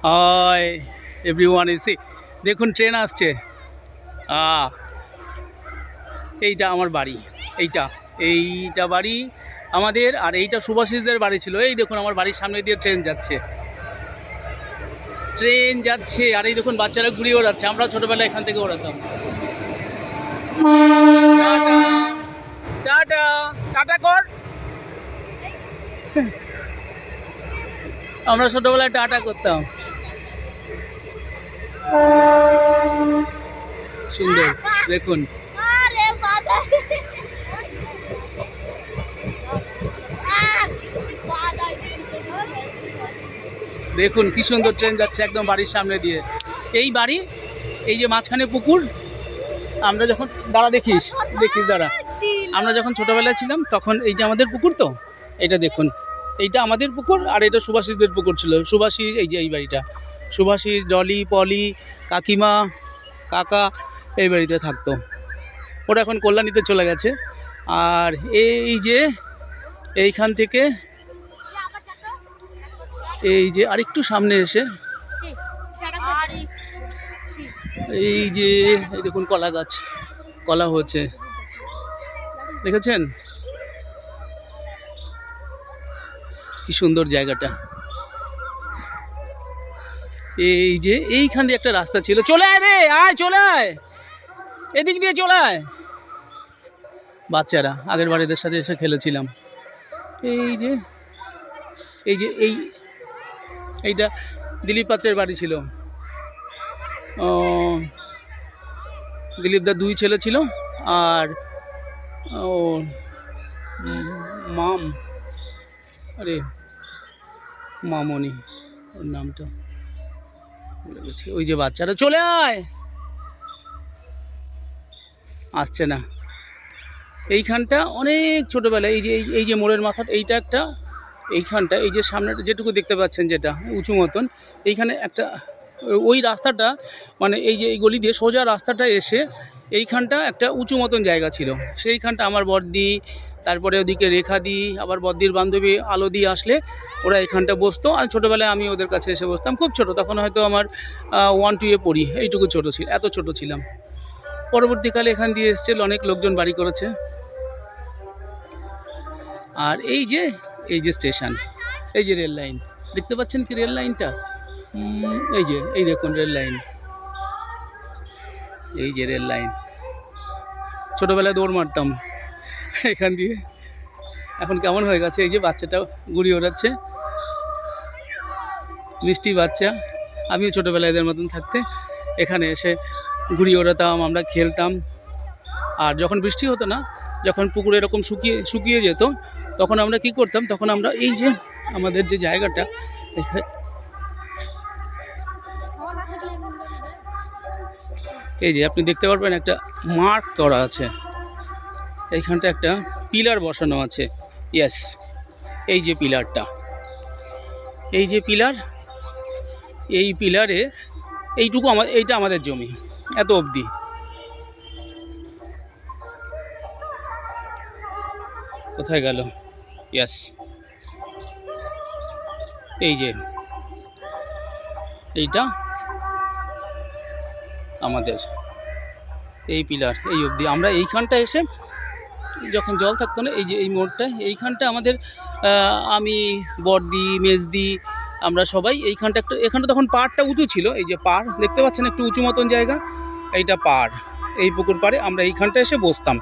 Hi everyone EC দেখুন train আসছে। এইটা আমার বাড়ি, এইটা বাড়ি আমাদের, আর এইটা সুভাষিসদের বাড়ি ছিল। এই দেখুন আমার বাড়ির সামনে দিয়ে ট্রেন যাচ্ছে, আর এই দেখুন বাচ্চারা ঘুরিয়ে ওড়াচ্ছে। আমরা ছোটবেলায় এখান থেকে ওড়াতাম। টাটা টাটা কর। আমরা ছোটবেলায় টাটা করতাম। সুন্দর দেখুন, দেখুন কি সুন্দর ট্রেন যাচ্ছে একদম বাড়ির সামনে দিয়ে। এই বাড়ি, এই যে মাঝখানে পুকুর। আমরা যখন দেখিস দাঁড়া, আমরা যখন ছোটবেলায় ছিলাম তখন এই যে আমাদের পুকুর, তো এটা দেখুন, এইটা আমাদের পুকুর, আর এটা সুভাষিসদের পুকুর ছিল। সুভাষিস, এই যে এই বাড়িটা সুভাষিস, ডলি, পলি, কাকিমা, কাকা এই বাড়িতে থাকতো। ওরা এখন কল্যাণীতে চলে গেছে। আর এই যে এইখান থেকে এই যে আরেকটু সামনে এসে এই যে এই দেখুন কলা গাছ, কলা হচ্ছে, দেখেছেন কি সুন্দর জায়গাটা। এই যে এইখান দিয়ে একটা রাস্তা ছিল। চলে আয় রে, চলে আয়, এদিক দিয়ে চলে আয়। বাচ্চারা আগের বাড়িদের সাথে এসে খেলেছিলাম। এই যে এইটা দিলীপ পাত্রের বাড়ি ছিল। দিলীপদার 2 ছেলে ছিল, আর ও মামনি, ওর নামটা ভুলে গেছি। ওই যে বাচ্চারা চলে আয়, আসছে না। এইখানটা অনেক ছোটোবেলায়, এই যে মোড়ের মাথাটা, এইটা একটা, এইখানটা এই যে সামনেটা যেটুকু দেখতে পাচ্ছেন যেটা উঁচু মতন, এইখানে একটা ওই রাস্তাটা, মানে এই যে এই গলি দিয়ে সোজা রাস্তাটা এসে এইখানটা একটা উঁচু মতন জায়গা ছিল। সেইখানটা আমার বড়দি, তারপরে ওদিকে রেখা দি, আবার বড়দির বান্ধবী আলো দিয়ে আসলে ওরা এখানটা বসতো। আর ছোটোবেলায় আমি ওদের কাছে এসে বসতাম, খুব ছোট তখন, হয়তো আমার 1-2 পড়ি, এইটুকু ছোটো ছিল, এত ছোট ছিলাম। পরবর্তীকালে এখান দিয়ে এসছে অনেক লোকজন বাড়ি করেছে। আর এই যে স্টেশন, এই যে রেল লাইন দেখতে পাচ্ছেন কি, রেল লাইনটা এই দেখুন রেল লাইন, এই যে রেল লাইন। ছোটোবেলায় দৌড় মারতাম এখান দিয়ে, এখন কেমন হয়ে গেছে। এই যে বাচ্চাটা ঘুড়ি ওড়াচ্ছে, মিষ্টি বাচ্চা। আমিও ছোটোবেলায় এদের মতন থাকতে এখানে এসে ঘুড়ি ওড়াতাম, আমরা খেলতাম। আর যখন বৃষ্টি হতো না, যখন পুকুর এরকম শুকিয়ে যেত, তখন আমরা কি করতাম, তখন আমরা এই যে আমাদের যে জায়গাটা, এই যে আপনি দেখতে পারবেন একটা মার্ক করা আছে, এইখানটা একটা পিলার বসানো আছে। ইয়েস, এই যে পিলারটা, এই যে পিলার, এই পিলারে এইটুকু এইটা আমাদের জমি, এত অবধি। কোথায় গেল? ইয়েস, এই যে এইটা আমাদের, এই পিলার এই অবধি। আমরা এইখানটা এসে যখন জল থাকতো না, এই যে এই মোড়টা, এইখানটা আমাদের, আমি, বড়দি, মেজদি, আমরা সবাই এইখানটা একটা, এখানটা তখন পাড়টা উঁচু ছিল, এই যে পাড় দেখতে পাচ্ছেন একটু উঁচু মতন জায়গা, এইটা পাড়, এই পুকুর পাড়ে আমরা এইখানটা এসে বসতাম।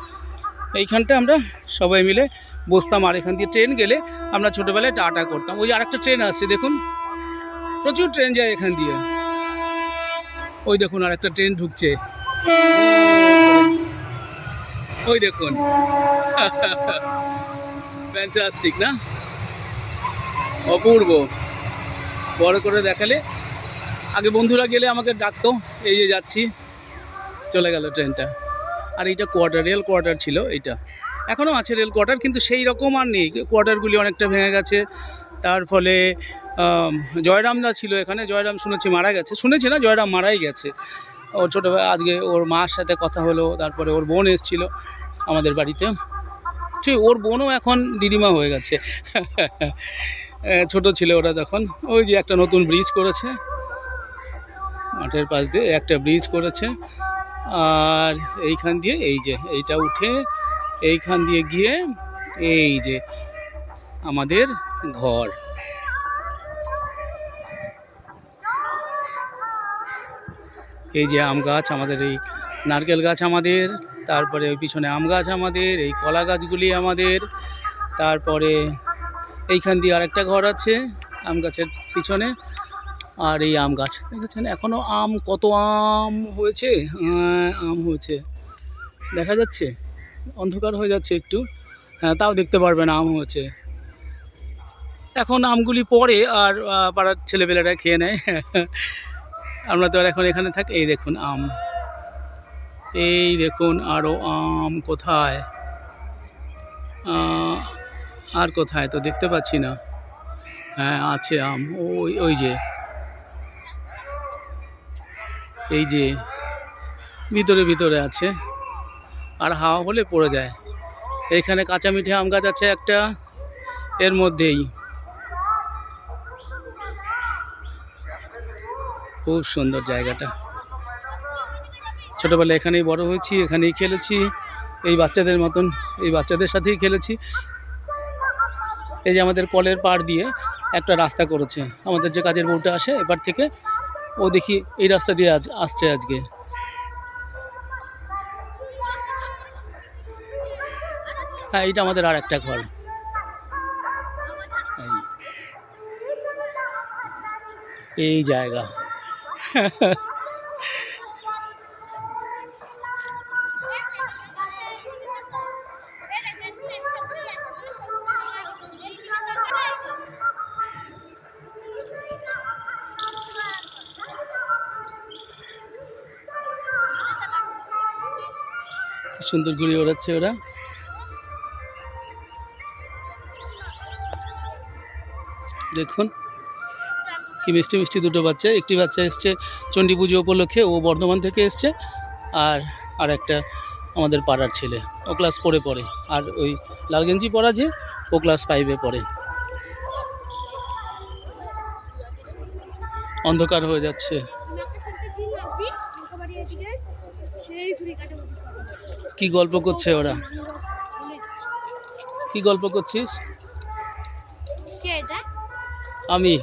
এইখানটা আমরা সবাই মিলে বসতাম। আর এখান দিয়ে ট্রেন গেলে আমরা ছোটোবেলায় টাটা করতাম। ওই আরেকটা ট্রেন আসছে দেখুন, প্রচুর ট্রেন যায় এখান দিয়ে। ওই দেখুন আরেকটা ট্রেন ঢুকছে, ওই দেখুন। ফ্যান্টাস্টিক না, অপূর্ব। বড় করে দেখালে, আগে বন্ধুরা গেলে আমাকে ডাকতো, এই যে যাচ্ছি, চলে গেল ট্রেনটা। আর এইটা রেল কোয়ার্টার ছিল, এইটা এখনও আছে রেল কোয়ার্টার, কিন্তু সেই রকম আর নেই, কোয়ার্টারগুলি অনেকটা ভেঙে গেছে। তার ফলে জয়রামদা ছিল এখানে, জয়রাম শুনেছি মারা গেছে, শুনেছি না, জয়রাম মারাই গেছে। ওর ছোটোবেলা, আজকে ওর মার সাথে কথা হলো, তারপরে ওর বোন এসেছিল আমাদের বাড়িতে, ঠিক ওর বোনও এখন দিদিমা হয়ে গেছে। ছোট ছিল ওরা তখন। ওই যে একটা নতুন ব্রিজ করেছে, মাঠের পাশ দিয়ে একটা ব্রিজ করেছে। আর এইখান দিয়ে এই যে এইটা উঠে এইখান দিয়ে গিয়ে এই যে আমাদের ঘর। এই যে আম গাছ আমাদের, এই নারকেল গাছ আমাদের, তারপরে ওই পিছনে আম গাছ আমাদের, এই কলা গাছগুলি আমাদের, তারপরে এইখান দিয়ে আরেকটা ঘর আছে আম গাছের পিছনে। আর এই আম গাছ দেখেছেন, এখনো আম, কত আম হয়েছে, আম হয়েছে দেখা যাচ্ছে, অন্ধকার হয়ে যাচ্ছে একটু, হ্যাঁ তাও দেখতে পারবেন আম হয়েছে। এখন আমগুলি পরে আর পাড়ার ছেলেপেলেরা খেয়ে নেয়। আমরা তো আর এখন এখানে থাকি। এই দেখুন আম, এই দেখুন আরও আম কোথায়, আর কোথায় তো দেখতে পাচ্ছি না। হ্যাঁ আছে আম, ওই ওই যে, এই যে ভিতরে ভিতরে আছে, আর হাওয়া হলে পড়ে যায়। এইখানে কাঁচা মিঠে আম গাছ আছে একটা, এর মধ্যেই খুব সুন্দর জায়গাটা। ছোটোবেলায় এখানেই বড় হয়েছি, এখানেই খেলেছি, এই বাচ্চাদের মতন, এই বাচ্চাদের সাথেই খেলেছি। এই যে আমাদের কলের পাড় দিয়ে একটা রাস্তা করেছে, আমাদের যে কাজের বউটা আসে এবার থেকে, ও দেখি এই রাস্তা দিয়ে আসছে আজকে। হ্যাঁ এইটা আমাদের আর একটা ঘর। এই জায়গা। সুন্দর ঘুরে বেড়াচ্ছে ওরা। দেখুন কি মিষ্টি মিষ্টি দুটো বাচ্চা, একটি বাচ্চা এসছে চণ্ডী পুজো উপলক্ষে, ও বর্ধমান থেকে এসছে, আর একটা আমাদের পাড়ার ছেলে, ও ক্লাস 4-এ পড়ে, আর ওই লাল গেঞ্জি পরা যে, ও ক্লাস 5-এ পড়ে। অন্ধকার হয়ে যাচ্ছে। কি গল্প করছে ওরা, কি গল্প করছিস? আমি,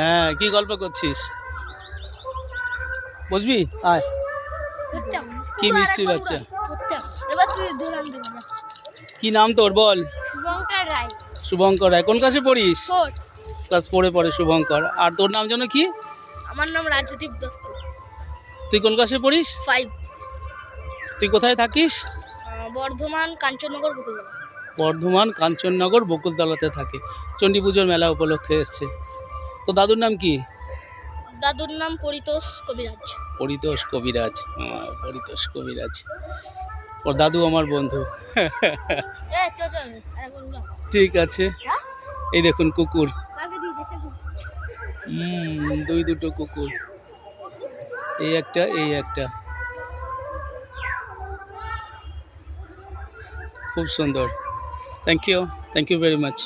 হ্যাঁ কি গল্প করছিস বুঝবি? আয়, কি মিষ্টি বাচ্চা, কি নাম তোর বল? শুভঙ্কর রায়। শুভঙ্কর রায়, কোন ক্লাসে পড়িস? ক্লাস 4-এ পড়ে শুভঙ্কর। আর তোর নাম যেন কি? আমার নাম রাজদীপ দত্ত। তুই কোন ক্লাসে পড়িস? 5। তুই কোথায় থাকিস? বর্ধমান কাঞ্চননগর বকুলতলা। বর্ধমান কাঞ্চননগর বকুলতলাতে থাকে। চণ্ডী পুজোর মেলা উপলক্ষে এসছে। তো দাদুর নাম কি? দাদুর নাম পরিতোষ কবিরাজ। পরিতোষ কবিরাজ, পরিতোষ কবিরাজ। ওর দাদু আমার বন্ধু। ঠিক আছে। এই দেখুন কুকুর, দুটো কুকুর, এই একটা এই একটা, খুব সুন্দর। Thank you very much.